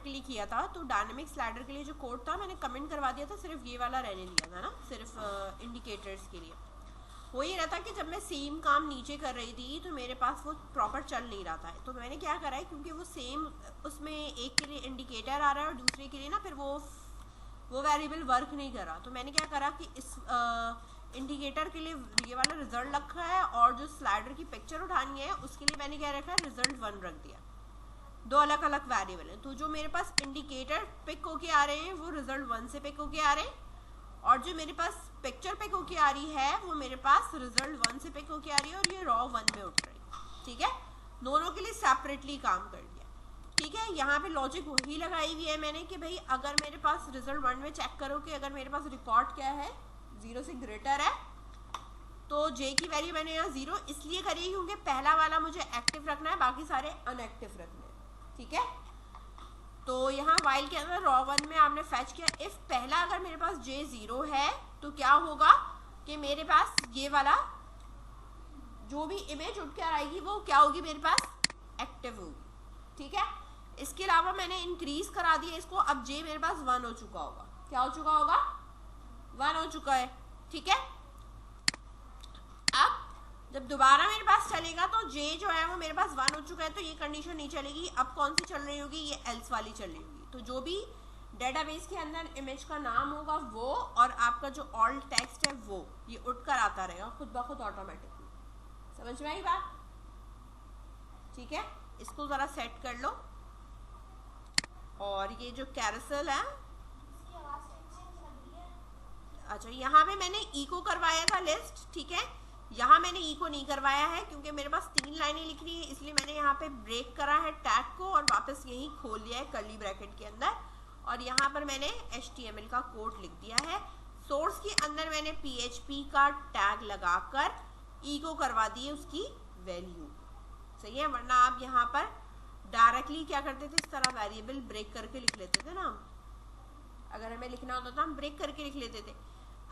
के लिए किया था, तो डायनामिक स्लाइडर के लिए जो कोड था मैंने कमेंट करवा दिया था, सिर्फ ये वाला रहने दिया था ना, सिर्फ इंडिकेटर्स के लिए। हो ये रहा था कि जब मैं सेम काम नीचे कर रही थी तो मेरे पास वो प्रॉपर चल नहीं रहा था, तो मैंने क्या करा है, क्योंकि वो सेम उसमें एक के लिए इंडिकेटर आ रहा है और दूसरे के लिए ना फिर वो वेरिएबल वर्क नहीं कर रहा, तो मैंने क्या करा कि इस इंडिकेटर के लिए ये वाला रिजल्ट रखा है और जो स्लाइडर की पिक्चर उठानी है उसके लिए मैंने क्या रखा है, रिजल्ट 1 रख दिया। दो अलग अलग वेरिएबल है, तो जो मेरे पास इंडिकेटर पिक होके आ रहे हैं वो रिजल्ट 1 से पिक होके आ रहे हैं, और जो मेरे पास पिक्चर पिक होके आ रही है वो मेरे पास रिजल्ट 1 से पिक होके आ रही है, और ये रॉ 1 में उठ रही है। ठीक है, दोनों के लिए सेपरेटली काम कर दिया। ठीक है, यहाँ पे लॉजिक वही लगाई हुई है मैंने कि भाई अगर मेरे पास रिजल्ट 1 में चेक करो कि अगर मेरे पास रिकॉर्ड क्या है 0 से ग्रेटर है, तो जे की वैल्यू मैंने यहाँ 0 इसलिए करी क्योंकि पहला वाला मुझे एक्टिव रखना है, बाकी सारे अनएक्टिव रखने हैं। ठीक है, तो यहाँ वाइल के अंदर रॉ 1 में आपने फैच किया, इफ पहला अगर मेरे पास जे 0 है तो क्या होगा कि मेरे पास ये वाला जो भी इमेज उठ कर आएगी वो क्या होगी, मेरे पास एक्टिव होगी। ठीक है, इसके अलावा मैंने इंक्रीज करा दिया इसको, अब जे मेरे पास 1 हो चुका होगा। क्या हो चुका होगा, 1 हो चुका है। ठीक है, अब जब दोबारा मेरे पास चलेगा तो जे जो है वो मेरे पास 1 हो चुका है, तो ये कंडीशन नहीं चलेगी। अब कौन सी चल रही होगी, ये एल्स वाली चल रही होगी। तो जो भी डेटाबेस के अंदर इमेज का नाम होगा वो और आपका जो ऑल्ट टेक्स्ट है वो ये उठकर आता रहेगा खुद ब खुद ऑटोमेटिकली। समझ में आई बात? ठीक है, इसको जरा सेट कर लो। और ये जो कैरोसेल है, अच्छा यहाँ पे मैंने इको करवाया था लिस्ट। ठीक है, यहाँ मैंने इको नहीं करवाया है क्योंकि मेरे पास 3 लाइनें लिख रही है, इसलिए मैंने यहाँ पे ब्रेक करा है टैग को और वापस यहीं खोल लिया है कर्ली ब्रैकेट के अंदर, और यहाँ पर मैंने HTML का कोड लिख दिया है। सोर्स के अंदर मैंने PHP का टैग लगाकर इको करवा दी है उसकी वैल्यू। सही है, वरना आप यहाँ पर डायरेक्टली क्या करते थे, इस तरह वेरिएबल ब्रेक करके लिख लेते थे ना हम। अगर हमें लिखना होता था हम ब्रेक करके लिख लेते थे।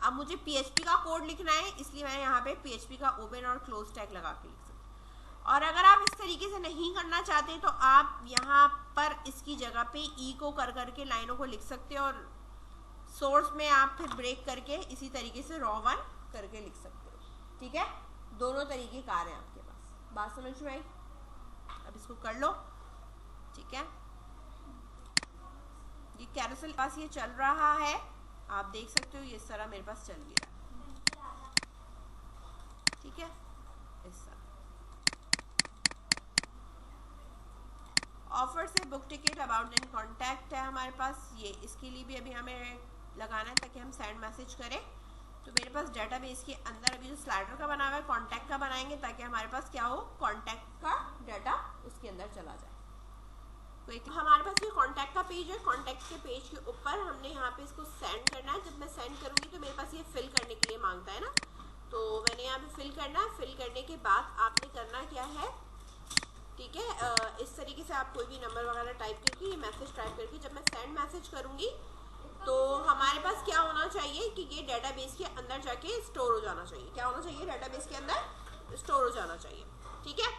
अब मुझे PHP का कोड लिखना है, इसलिए मैं यहाँ पे PHP का ओपन और क्लोज टैग लगा के लिख सकती हूँ। और अगर आप इस तरीके से नहीं करना चाहते तो आप यहाँ पर इसकी जगह पे इको कर करके लाइनों को लिख सकते हो, और सोर्स में आप फिर ब्रेक करके इसी तरीके से रॉ 1 करके लिख सकते हो। ठीक है, दोनों तरीके कार हैं आपके पास। बात समझ में आई? अब इसको कर लो। ठीक है, ये कैरोसेल पास ये चल रहा है, आप देख सकते हो ये इस तरह मेरे पास चल भी रहा है। ठीक है, इस तरह ऑफर से book ticket about and contact है हमारे पास, ये इसके लिए भी अभी हमें लगाना है ताकि हम सेंड मैसेज करें। तो मेरे पास डेटाबेस के अंदर अभी जो स्लाइडर का बना हुआ है कॉन्टैक्ट का बनाएंगे ताकि हमारे पास क्या हो, कॉन्टैक्ट का डाटा उसके अंदर चला जाए। तो हमारे पास ये कॉन्टैक्ट का पेज है, कॉन्टैक्ट के पेज के ऊपर हमने यहाँ पे इसको सेंड करना है। जब मैं सेंड करूँगी तो मेरे पास ये फिल करने के लिए मांगता है ना, तो मैंने यहाँ पे फिल करना है। फिल करने के बाद आपने करना क्या है, ठीक है, इस तरीके से आप कोई भी नंबर वगैरह टाइप करके, मैसेज टाइप करके जब मैं सेंड मैसेज करूँगी तो हमारे पास क्या होना चाहिए कि ये डेटाबेस के अंदर जाके स्टोर हो जाना चाहिए। क्या होना चाहिए, डेटाबेस के अंदर स्टोर हो जाना चाहिए। ठीक है,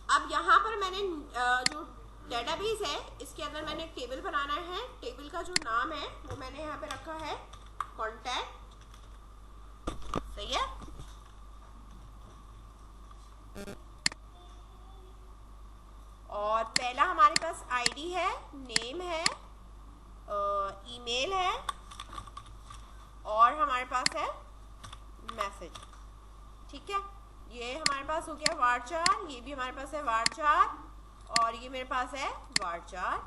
अब यहाँ पर मैंने जो डेटाबेस है इसके अंदर मैंने एक टेबल बनाना है। टेबल का जो नाम है वो मैंने यहाँ पे रखा है कॉन्टैक्ट। सही है, और पहला हमारे पास आईडी है, नेम है, ईमेल है और हमारे पास है मैसेज। ठीक है, ये हमारे पास हो गया varchar, ये भी हमारे पास है varchar और ये मेरे पास है varchar।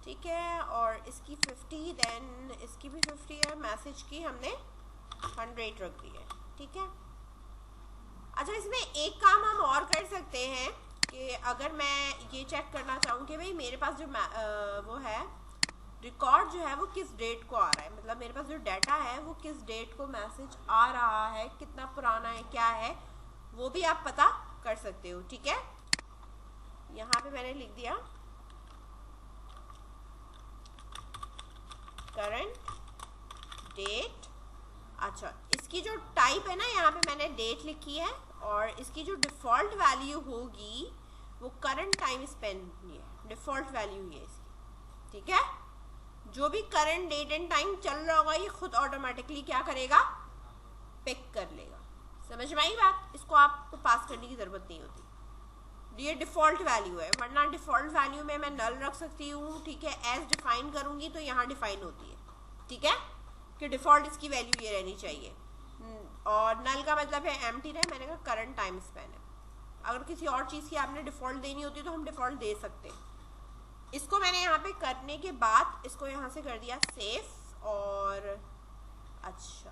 ठीक है, और इसकी 50, देन इसकी भी 50 है, मैसेज की हमने 100 रख दी है। ठीक है, अच्छा इसमें एक काम हम और कर सकते हैं कि अगर मैं ये चेक करना चाहूँ कि भाई मेरे पास जो वो है रिकॉर्ड जो है वो किस डेट को आ रहा है, मतलब मेरे पास जो डाटा है वो किस डेट को मैसेज आ रहा है, कितना पुराना है, क्या है, वो भी आप पता कर सकते हो। ठीक है, यहाँ पे मैंने लिख दिया करंट डेट। अच्छा, इसकी जो टाइप है ना, यहाँ पे मैंने डेट लिखी है और इसकी जो डिफ़ॉल्ट वैल्यू होगी वो करंट टाइम स्पेंड ये डिफॉल्ट वैल्यू ये इसकी, ठीक है। जो भी करंट डेट एंड टाइम चल रहा होगा ये खुद ऑटोमेटिकली क्या करेगा, पिक कर लेगा। समझ में आई बात? इसको आपको पास करने की जरूरत नहीं होती, ये डिफॉल्ट वैल्यू है। वरना डिफॉल्ट वैल्यू में मैं नल रख सकती हूँ, ठीक है, एज डिफाइन करूंगी तो यहाँ डिफाइन होती है, ठीक है, कि डिफॉल्ट इसकी वैल्यू ये रहनी चाहिए। और नल का मतलब है एम्प्टी रहे, मैंने कहा करंट टाइम स्पेन है। अगर किसी और चीज़ की आपने डिफॉल्ट देनी होती तो हम डिफॉल्ट दे सकते हैं। इसको मैंने यहाँ पे करने के बाद इसको यहाँ से कर दिया सेफ। और अच्छा,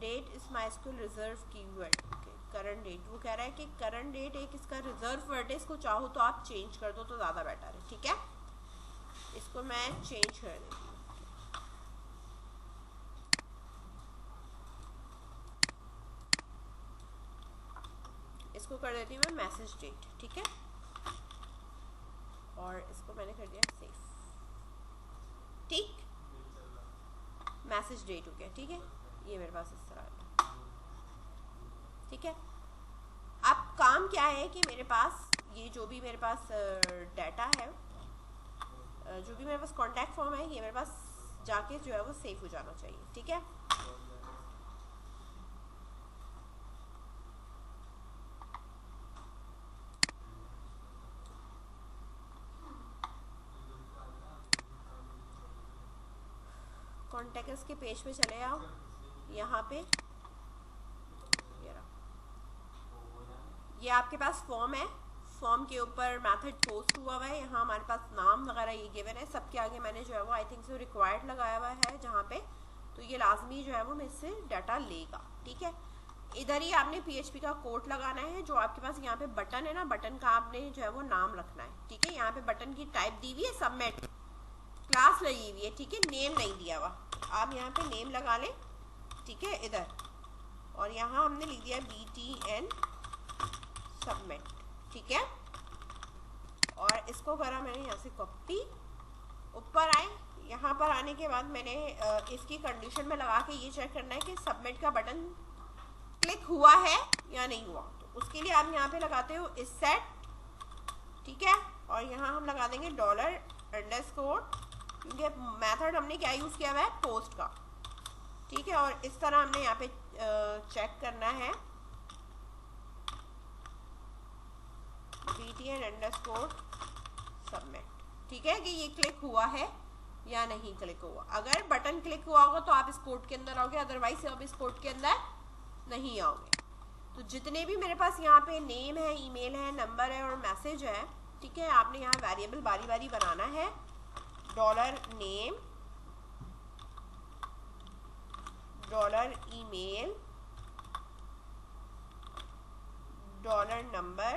date is MySQL reserve keyword, okay. Current date, वो कह रहा है कि करंट डेट एक इसका रिजर्व वर्ड है, इसको चाहो तो आप चेंज कर दो तो ज़्यादा बेटर है, ठीक है। इसको मैं चेंज कर देती हूँ, इसको कर देती हूँ मैं मैसेज डेट, ठीक है। और इसको मैंने कर दिया सेफ, ठीक, मैसेज डेट हो गया, ठीक है। ये मेरे पास इस तरह है, ठीक है। अब काम क्या है कि मेरे पास ये जो भी मेरे पास डाटा है, जो भी मेरे पास कॉन्टैक्ट फॉर्म है, ये मेरे पास जाके जो है वो सेव हो जाना चाहिए, ठीक है। कॉन्टैक्ट्स के पेज पे चले आओ, यहाँ पे ये आपके पास फॉर्म है, फॉर्म के ऊपर मेथड पोस्ट हुआ हुआ है, यहाँ हमारे पास नाम वगैरह ये गिवन है। सबके आगे मैंने जो है वो आई थिंक सो रिक्वायर्ड लगाया हुआ है जहाँ पे, तो ये लाजमी जो है वो मेरे से डाटा लेगा, ठीक है। इधर ही आपने PHP का कोड लगाना है, जो आपके पास यहाँ पे बटन है ना, बटन का आपने जो है वो नाम रखना है, ठीक है। यहाँ पे बटन की टाइप दी हुई है सबमिट, क्लास लगी हुई है, ठीक है, नेम नहीं दिया हुआ, आप यहाँ पे नेम लगा लें, ठीक है, इधर। और यहाँ हमने लिख दिया BTN सबमिट, ठीक है। और इसको करा मैंने यहाँ से कॉपी, ऊपर आए, यहाँ पर आने के बाद मैंने इसकी कंडीशन में लगा के ये चेक करना है कि सबमिट का बटन क्लिक हुआ है या नहीं हुआ। तो उसके लिए आप यहाँ पे लगाते हो इस सेट, ठीक है। और यहाँ हम लगा देंगे $_, क्योंकि मेथड हमने क्या यूज़ किया हुआ है, पोस्ट का, ठीक है। और इस तरह हमने यहाँ पे चेक करना है BTN_ सबमिट, ठीक है, कि ये क्लिक हुआ है या नहीं क्लिक हुआ। अगर बटन क्लिक हुआ होगा तो आप इस कोड के अंदर आओगे, अदरवाइज आप इस कोड के अंदर नहीं आओगे। तो जितने भी मेरे पास यहाँ पे नेम है, ईमेल है, नंबर है और मैसेज है, ठीक है, आपने यहाँ वेरिएबल बारी बारी बनाना है। $name, $email, $number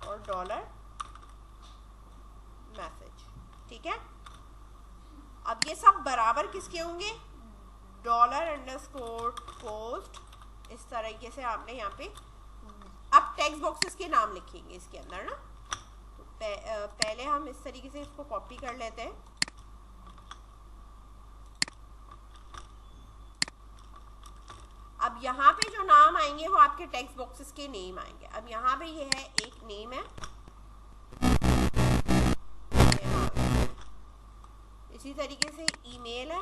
और $message, ठीक है। अब ये सब बराबर किसके होंगे, $_post, इस तरीके से आपने यहाँ पे अब टेक्स्ट बॉक्सेस के नाम लिखेंगे इसके अंदर ना। तो पहले हम इस तरीके से इसको कॉपी कर लेते हैं। अब यहाँ पे जो नाम आएंगे वो आपके टेक्स्ट बॉक्सेस के नेम आएंगे। अब यहाँ पे ये है, एक नेम है, इसी तरीके से ईमेल है,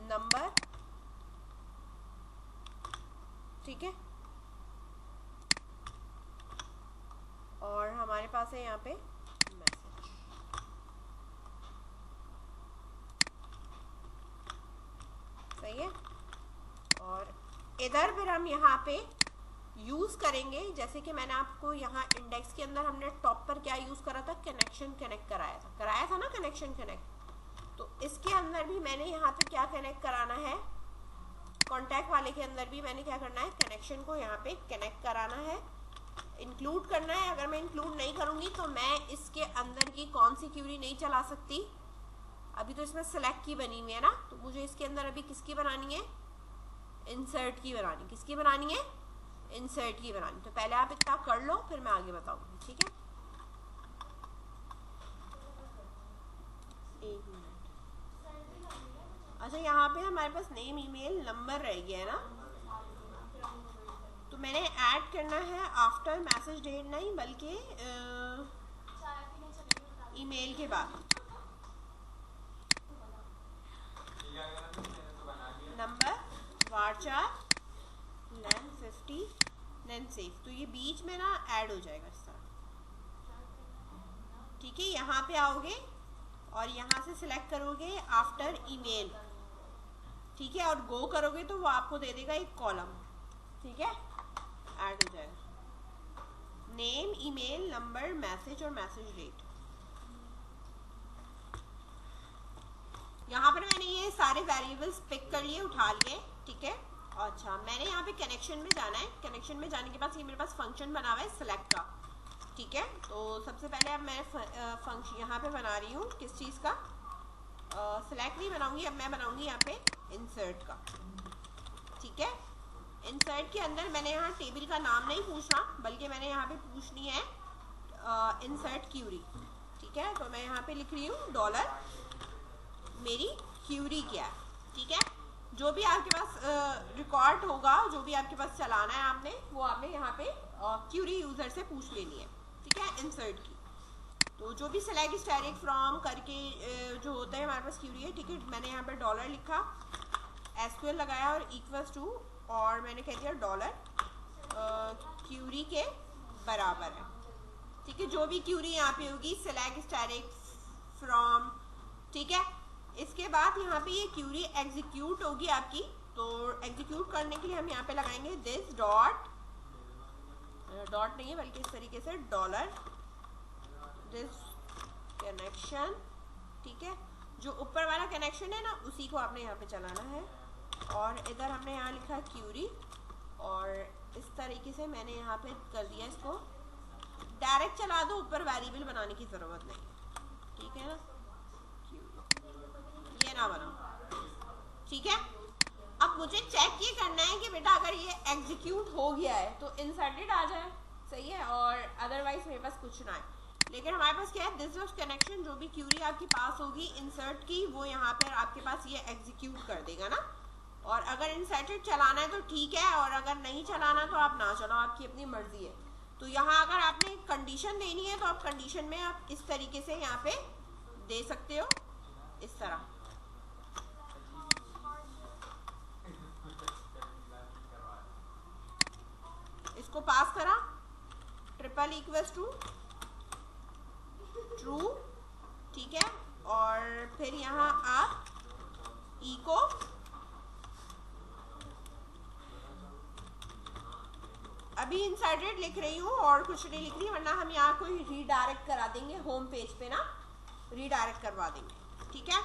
नंबर, ठीक है, और हमारे पास है यहाँ पे मैसेज, सही है। और इधर फिर हम यहाँ पे यूज़ करेंगे, जैसे कि मैंने आपको यहाँ इंडेक्स के अंदर हमने टॉप पर क्या यूज़ करा था, कनेक्शन कनेक्ट कराया था ना, कनेक्शन कनेक्ट। तो इसके अंदर भी मैंने यहाँ पे क्या कनेक्ट कराना है, कॉन्टैक्ट वाले के अंदर भी मैंने क्या करना है, कनेक्शन को यहाँ पे कनेक्ट कराना है, इंक्लूड करना है। अगर मैं इंक्लूड नहीं करूँगी तो मैं इसके अंदर की कौन सी क्यूरी नहीं चला सकती। अभी तो इसमें सेलेक्ट की बनी हुई है ना, तो मुझे इसके अंदर अभी किसकी बनानी है, इंसर्ट की बनानी। किसकी बनानी है, इंसर्ट की बनानी। तो पहले आप इतना कर लो, फिर मैं आगे बताऊंगी, ठीक है। एक मिनट, अच्छा यहाँ पे हमारे पास नेम, ईमेल, नंबर रह गया है ना, करना है आफ्टर मैसेज डेट नहीं, बल्कि ईमेल के बाद। Number varchar len 50 len save, तो ये बीच में ना ऐड हो जाएगा इस तरह। ठीक है, यहाँ पे आओगे और यहाँ से सिलेक्ट करोगे आफ्टर ईमेल, ठीक है, और गो करोगे तो वो आपको दे देगा एक कॉलम, ठीक है, ऐड हो जाएगा नेम, ईमेल, नंबर, मैसेज और मैसेज डेट। यहाँ पर मैंने ये सारे वेरिएबल्स पिक कर लिए, उठा लिए, ठीक है। अच्छा, मैंने यहाँ पे कनेक्शन में जाना है। कनेक्शन में जाने के बाद ये मेरे पास फंक्शन बना हुआ है सिलेक्ट का, ठीक है। तो सबसे पहले अब मैं फंक्शन यहाँ पे बना रही हूँ किस चीज़ का, सिलेक्ट नहीं बनाऊंगी, अब मैं बनाऊंगी यहाँ पे इंसर्ट का, ठीक है। इंसर्ट के अंदर मैंने यहाँ टेबल का नाम नहीं पूछना, बल्कि मैंने यहाँ पे पूछनी है इंसर्ट क्यूरी, ठीक है। तो मैं यहाँ पे लिख रही हूँ डॉलर मेरी क्यूरी क्या है, ठीक है। जो भी आपके पास रिकॉर्ड होगा, जो भी आपके पास चलाना है आपने, वो आपने यहाँ पे क्यूरी यूज़र से पूछ लेनी है, ठीक है, इंसर्ट की। तो जो भी सेलेक्ट स्टैटिक फ्रॉम करके जो होता है हमारे पास क्यूरी है, ठीक है। मैंने यहाँ पे डॉलर लिखा, एसक्यूएल लगाया और इक्वल्स टू, और मैंने कह दिया डॉलर क्यूरी के बराबर है, ठीक है। जो भी क्यूरी यहाँ पे होगी सेलेक्ट स्टैटिक फ्रॉम, ठीक है। इसके बाद यहाँ पे ये क्यूरी एग्जीक्यूट होगी आपकी, तो एग्जीक्यूट करने के लिए हम यहाँ पे लगाएंगे दिस डॉट नहीं है बल्कि इस तरीके से डॉलर दिस कनेक्शन, ठीक है। जो ऊपर वाला कनेक्शन है ना, उसी को आपने यहाँ पे चलाना है। और इधर हमने यहाँ लिखा क्यूरी, और इस तरीके से मैंने यहाँ पे कर दिया, इसको डायरेक्ट चला दो, ऊपर वेरिएबल बनाने की ज़रूरत नहीं, ठीक है ना, ये ना बनाओ, ठीक है। अब मुझे चेक ये करना है कि बेटा अगर ये एग्जीक्यूट हो गया है तो इंसर्टेड आ जाए, सही है, और अदरवाइज मेरे पास कुछ ना है। लेकिन हमारे पास क्या है, दिस वाज कनेक्शन, जो भी क्यूरी आपके पास होगी इंसर्ट की, वो यहाँ पर आपके पास ये एग्जीक्यूट कर देगा ना। और अगर इंसर्टेड चलाना है तो ठीक है, और अगर नहीं चलाना तो आप ना चलाओ, आपकी अपनी मर्जी है। तो यहाँ अगर आपने कंडीशन देनी है तो आप कंडीशन में आप इस तरीके से यहाँ पे दे सकते हो, इस तरह। इसको पास करा ट्रिपल इक्वल्स टू ट्रू, ठीक है। और फिर यहाँ आप इको अभी इंसर्टेड लिख रही हूँ और कुछ नहीं लिख रही, वरना हम यहाँ कोई रीडायरेक्ट करा देंगे, होम पेज पे ना रीडायरेक्ट करवा देंगे, ठीक है।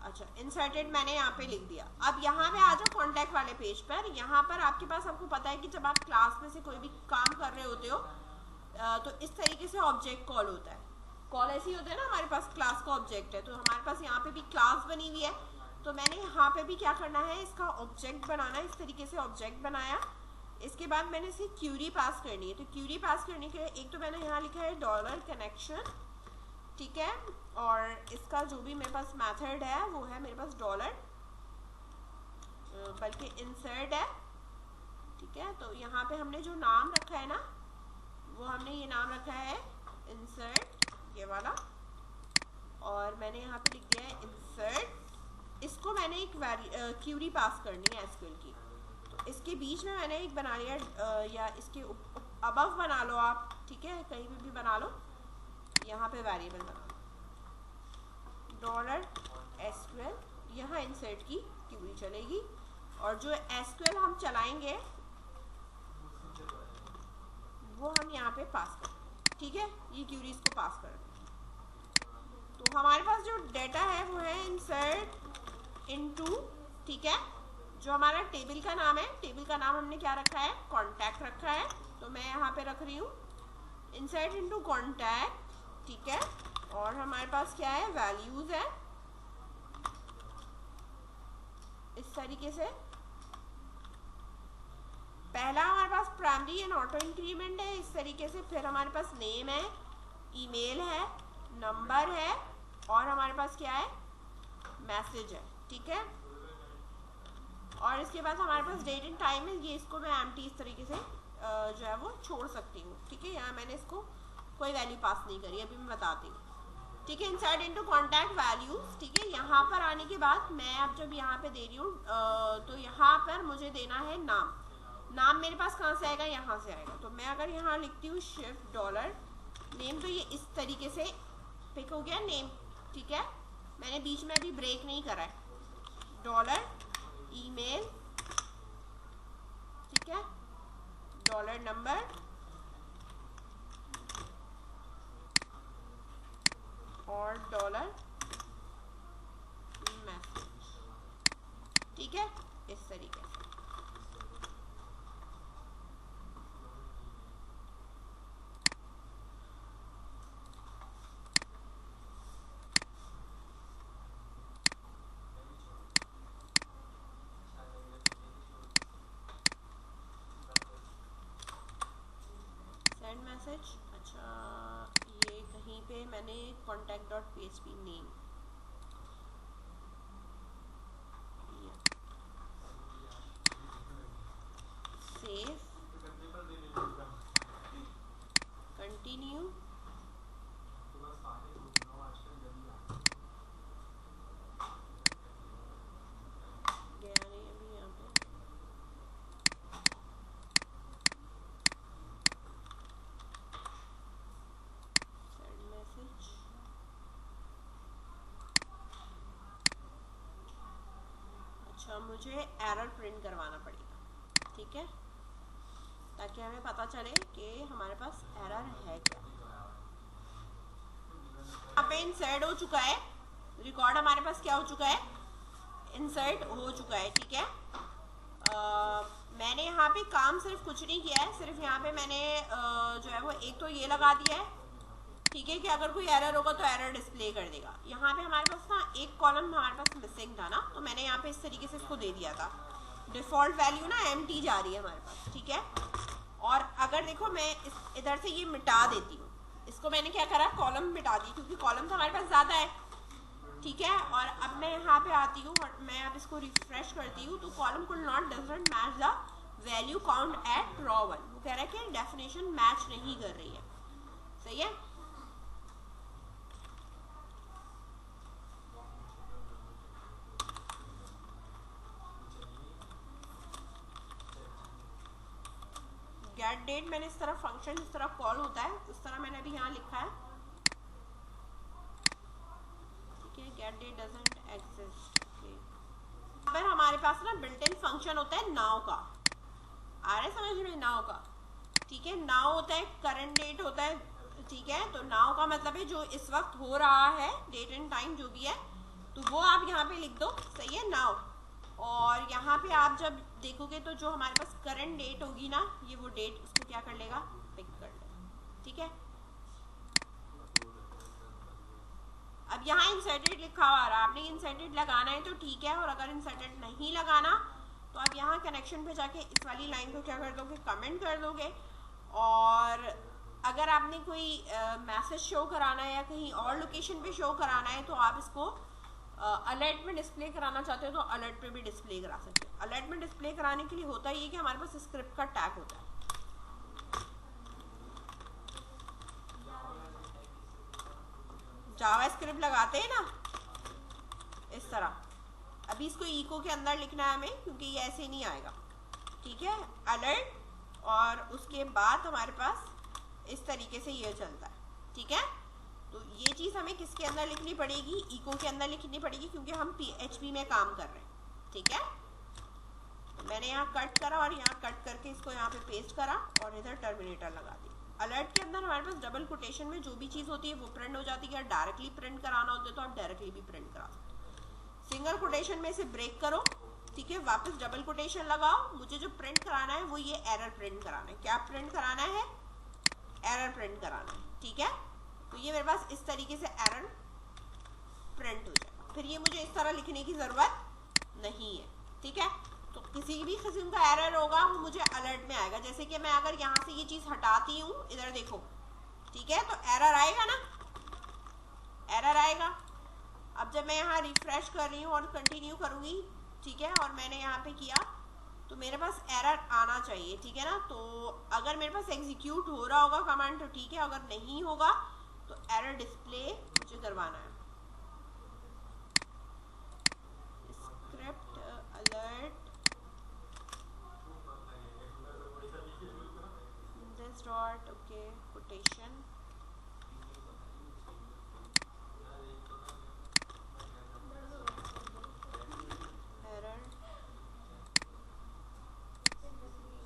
अच्छा, इंसर्टेड मैंने यहाँ पे लिख दिया। अब यहाँ पे आ जाओ कॉन्टैक्ट वाले पेज पर। यहाँ पर आपके पास, आपको पता है कि जब आप क्लास में से कोई भी काम कर रहे होते हो तो इस तरीके से ऑब्जेक्ट कॉल होता है। कॉल ऐसे ही होता है ना, हमारे पास क्लास का ऑब्जेक्ट है, तो हमारे पास यहाँ पे भी क्लास बनी हुई है। तो मैंने यहाँ पे भी क्या करना है, इसका ऑब्जेक्ट बनाना है, इस तरीके से ऑब्जेक्ट बनाया। इसके बाद मैंने इसे क्यूरी पास करनी है। तो क्यूरी पास करने के लिए एक तो मैंने यहाँ लिखा है डॉलर कनेक्शन, ठीक है, और इसका जो भी मेरे पास मेथड है वो है मेरे पास डॉलर, बल्कि इंसर्ट है, ठीक है। तो यहाँ पे हमने जो नाम रखा है ना, वो हमने ये नाम रखा है इंसर्ट, ये वाला, और मैंने यहाँ पे लिख दिया है इंसर्ट। इसको मैंने एक क्यूरी पास करनी है एसक्यूएल की, तो इसके बीच में मैंने एक बना लिया, या इसके अबव बना लो आप, ठीक है, कहीं भी बना लो। यहाँ पे वेरिएबल बना डॉलर एसक्यूएल, यहाँ इंसर्ट की क्यूरी चलेगी, और जो एसक्यूएल हम चलाएंगे वो हम यहाँ पे पास करें, ठीक है। ये क्यूरीज को पास करें, तो हमारे पास जो डेटा है वो है इंसर्ट इनटू, ठीक है। जो हमारा टेबल का नाम है, टेबल का नाम हमने क्या रखा है, कॉन्टैक्ट रखा है, तो मैं यहाँ पे रख रही हूँ इंसर्ट इनटू कॉन्टैक्ट, ठीक है। और हमारे पास क्या है, वैल्यूज है इस तरीके से। पहला हमारे पास प्राइमरी एंड ऑटो इंक्रीमेंट है इस तरीके से, फिर हमारे पास नेम है, ईमेल है, नंबर है, और हमारे पास क्या है, मैसेज है, ठीक है। और इसके बाद हमारे पास डेट एंड टाइम है, ये इसको मैं एम्प्टी इस तरीके से जो है वो छोड़ सकती हूँ। ठीक है, यहाँ मैंने इसको कोई वैल्यू पास नहीं करी, अभी मैं बताती हूँ। ठीक है, इंसर्ट इनटू कॉन्टैक्ट वैल्यूज। ठीक है, यहाँ पर आने के बाद मैं अब जब यहाँ पे दे रही हूँ तो यहाँ पर मुझे देना है नाम। नाम मेरे पास कहाँ से आएगा, यहाँ से आएगा। तो मैं अगर यहाँ लिखती हूँ शिफ्ट डॉलर नेम, तो ये इस तरीके से पिक हो गया नेम। ठीक है, मैंने बीच में अभी ब्रेक नहीं करा है। डॉलर ईमेल, ठीक है, डॉलर नंबर और डॉलर मैसेज। ठीक है, इस तरीके से। Send message. अच्छा, ये कहीं पे मैंने contact dot php name, save, continue, गया नहीं अभी यहाँ पे। Send message. अच्छा, मुझे एरर प्रिंट करवाना पड़ेगा। ठीक है, ताकि हमें पता चले कि हमारे पास एरर है क्या। यहाँ पे इंसर्ट हो चुका है, रिकॉर्ड हमारे पास क्या हो चुका है, इंसर्ट हो चुका है। ठीक है, मैंने यहाँ पे काम सिर्फ कुछ नहीं किया है, सिर्फ यहाँ पे मैंने जो है वो एक तो ये लगा दिया है। ठीक है, कि अगर कोई एरर होगा तो एरर डिस्प्ले कर देगा। यहाँ पे हमारे पास ना एक कॉलम हमारे पास मिसिंग था ना, तो मैंने यहाँ पे इस तरीके से इसको दे दिया था। डिफॉल्ट वैल्यू ना एम्प्टी जा रही है हमारे पास। ठीक है, और अगर देखो मैं इधर से ये मिटा देती हूँ, इसको मैंने क्या करा, कॉलम मिटा दी, क्योंकि कॉलम तो हमारे पास ज़्यादा है। ठीक है, और अब मैं यहाँ पे आती हूँ और मैं अब इसको रिफ्रेश करती हूँ, तो column could not doesn't match the value count at row one. वो कह रहा है कि डेफिनेशन मैच नहीं कर रही है। सही है, गेट डेट मैंने इस तरह फंक्शन इस तरह कॉल होता है, उस तरह मैंने अभी यहाँ लिखा है। ठीक है, गेट डेट डजंट एग्जिस्ट। फिर हमारे पास ना बिल्ट इन फंक्शन होता है नाउ का, आ रहा है समझ में, नाउ का। ठीक है, नाउ होता है, करंट डेट होता है। ठीक है, तो नाउ का मतलब है जो इस वक्त हो रहा है, डेट एंड टाइम जो भी है, तो वो आप यहाँ पे लिख दो। सही है, नाउ। और यहाँ पे आप जब देखोगे तो जो हमारे पास करंट डेट होगी ना, ये वो डेट उसको क्या कर लेगा, पिक कर लेगा। ठीक है, अब यहाँ इंसर्टेड लिखा हुआ आ रहा है, आपने इंसर्टेड लगाना है तो ठीक है, और अगर इंसर्टेड नहीं लगाना तो आप यहाँ कनेक्शन पे जाके इस वाली लाइन को क्या कर दोगे, कमेंट कर दोगे। और अगर आपने कोई मैसेज शो कराना है या कहीं और लोकेशन पे शो कराना है, तो आप इसको अलर्ट में डिस्प्ले कराना चाहते हो तो अलर्ट पे भी डिस्प्ले करा सकते हो। अलर्ट में डिस्प्ले कराने के लिए होता ये कि हमारे पास स्क्रिप्ट का टैग होता है। जावा स्क्रिप्ट लगाते हैं ना इस तरह, अभी इसको इको के अंदर लिखना है हमें, क्योंकि ये ऐसे नहीं आएगा। ठीक है, अलर्ट, और उसके बाद हमारे पास इस तरीके से ये चलता है। ठीक है, तो ये चीज़ हमें किसके अंदर लिखनी पड़ेगी, इको के अंदर लिखनी पड़ेगी, क्योंकि हम PHP में काम कर रहे हैं। ठीक है, तो मैंने यहाँ कट करा और यहाँ कट करके इसको यहाँ पे पेस्ट करा और इधर टर्मिनेटर लगा दी। अलर्ट के अंदर हमारे पास डबल कोटेशन में जो भी चीज़ होती है वो प्रिंट हो जाती है। डायरेक्टली प्रिंट कराना होता है तो आप डायरेक्टली भी प्रिंट करा सकते हो। सिंगल कोटेशन में से ब्रेक करो, ठीक है, वापस डबल कोटेशन लगाओ। मुझे जो प्रिंट कराना है वो ये एरर प्रिंट कराना है। क्या प्रिंट कराना है, एरर प्रिंट कराना है। ठीक है, तो ये मेरे पास इस तरीके से एरर प्रिंट हो जाएगा। फिर ये मुझे इस तरह लिखने की ज़रूरत नहीं है। ठीक है, तो किसी भी किस्म का एरर होगा वो मुझे अलर्ट में आएगा। जैसे कि मैं अगर यहाँ से ये चीज़ हटाती हूँ, इधर देखो, ठीक है, तो एरर आएगा ना, एरर आएगा। अब जब मैं यहाँ रिफ्रेश कर रही हूँ और कंटिन्यू करूँगी, ठीक है, और मैंने यहाँ पे किया तो मेरे पास एरर आना चाहिए, ठीक है ना। तो अगर मेरे पास एग्जीक्यूट हो रहा होगा कमांड तो ठीक है, अगर नहीं होगा तो एरर डिस्प्ले मुझे करवाना है। Script alert this dot okay quotation error,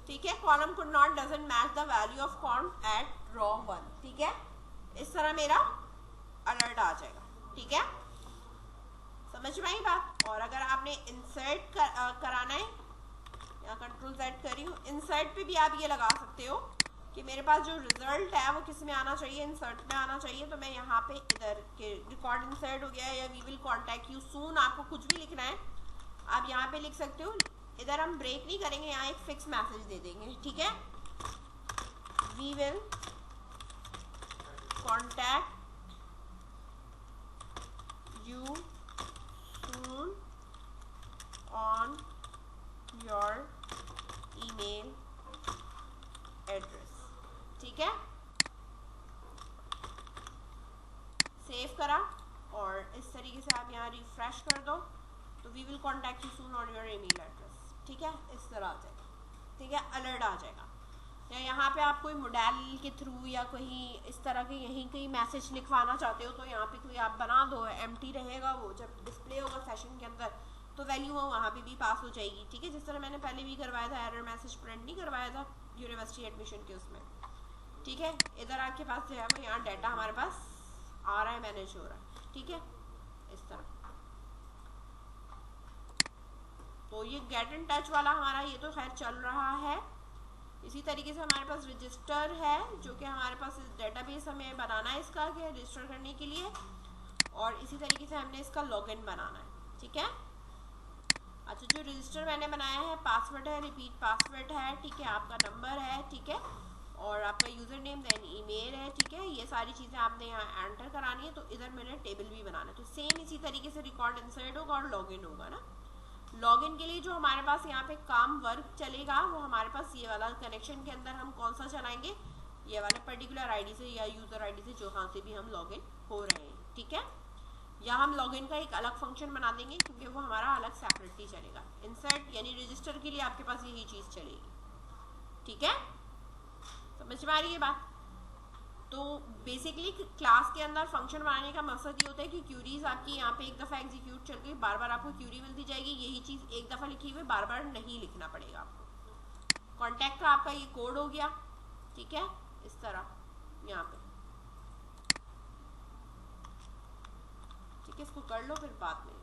ठीक है। Column could not doesn't match the value of count at row 1, ठीक है। इस तरह मेरा अलर्ट आ जाएगा, ठीक है। समझ में आई बात। और अगर आपने इंसर्ट कराना है, या कंट्रोल Z कर रही हूँ, इंसर्ट पे भी आप ये लगा सकते हो कि मेरे पास जो रिजल्ट है वो किस में आना चाहिए, इंसर्ट में आना चाहिए। तो मैं यहाँ पे इधर के रिकॉर्ड इंसर्ट हो गया या we will contact you soon, आपको कुछ भी लिखना है आप यहाँ पे लिख सकते हो। इधर हम ब्रेक नहीं करेंगे, यहाँ एक फिक्स मैसेज दे देंगे, ठीक है। We will contact you soon on your email address, ठीक है। सेव करा और इस तरीके से आप यहाँ रिफ्रेश कर दो तो we will contact you soon on your email address, ठीक है। इस तरह आ जाएगा, ठीक है, अलर्ट आ जाएगा। या यहाँ पे आप कोई मॉडल के थ्रू या कहीं इस तरह के यहीं कहीं मैसेज लिखवाना चाहते हो तो यहाँ पे कोई आप बना दो, एम्प्टी रहेगा वो, जब डिस्प्ले होगा सेशन के अंदर तो वैल्यू वो वहाँ पे भी पास हो जाएगी, ठीक है। जिस तरह मैंने पहले भी करवाया था, एरर मैसेज प्रिंट नहीं करवाया था यूनिवर्सिटी एडमिशन के उसमें, ठीक है। इधर आपके पास जो है वो यहाँ डाटा हमारे पास आ रहा है, मैनेज हो रहा है, ठीक है, इस तरह। तो ये गेट इन टच वाला हमारा ये तो खैर चल रहा है। इसी तरीके से हमारे पास रजिस्टर है जो कि हमारे पास डेटाबेस हमें बनाना है इसका कि रजिस्टर करने के लिए, और इसी तरीके से हमने इसका लॉगिन बनाना है, ठीक है। अच्छा, जो रजिस्टर मैंने बनाया है पासवर्ड है, रिपीट पासवर्ड है, ठीक है, आपका नंबर है, ठीक है, और आपका यूज़र नेम देन ईमेल है, ठीक है। ये सारी चीज़ें आपने यहाँ एंटर करानी है। तो इधर मैंने टेबल भी बनाना है। तो सेम इसी तरीके से रिकॉर्ड इंसर्ट होगा और लॉगिन होगा ना। लॉगिन के लिए जो हमारे पास यहाँ पे काम वर्क चलेगा वो हमारे पास ये वाला कनेक्शन के अंदर हम कौन सा चलाएंगे, ये वाले पर्टिकुलर आईडी से या यूज़र आईडी से जहाँ से भी हम लॉगिन हो रहे हैं, ठीक है। या हम लॉगिन का एक अलग फंक्शन बना देंगे क्योंकि वो हमारा अलग सेपरेटली चलेगा। इंसर्ट यानी रजिस्टर के लिए आपके पास यही चीज़ चलेगी, ठीक है। समझ में आ रही है बात। तो बेसिकली क्लास के अंदर फंक्शन बनाने का मकसद ये होता है कि क्यूरीज आपकी यहाँ पे एक दफ़ा एग्जीक्यूट चल गई, बार बार आपको क्यूरी मिलती जाएगी। यही चीज़ एक दफ़ा लिखी हुई बार बार नहीं लिखना पड़ेगा आपको। कॉन्टैक्ट का आपका ये कोड हो गया, ठीक है, इस तरह यहाँ पे, ठीक है। इसको कर लो फिर बाद में।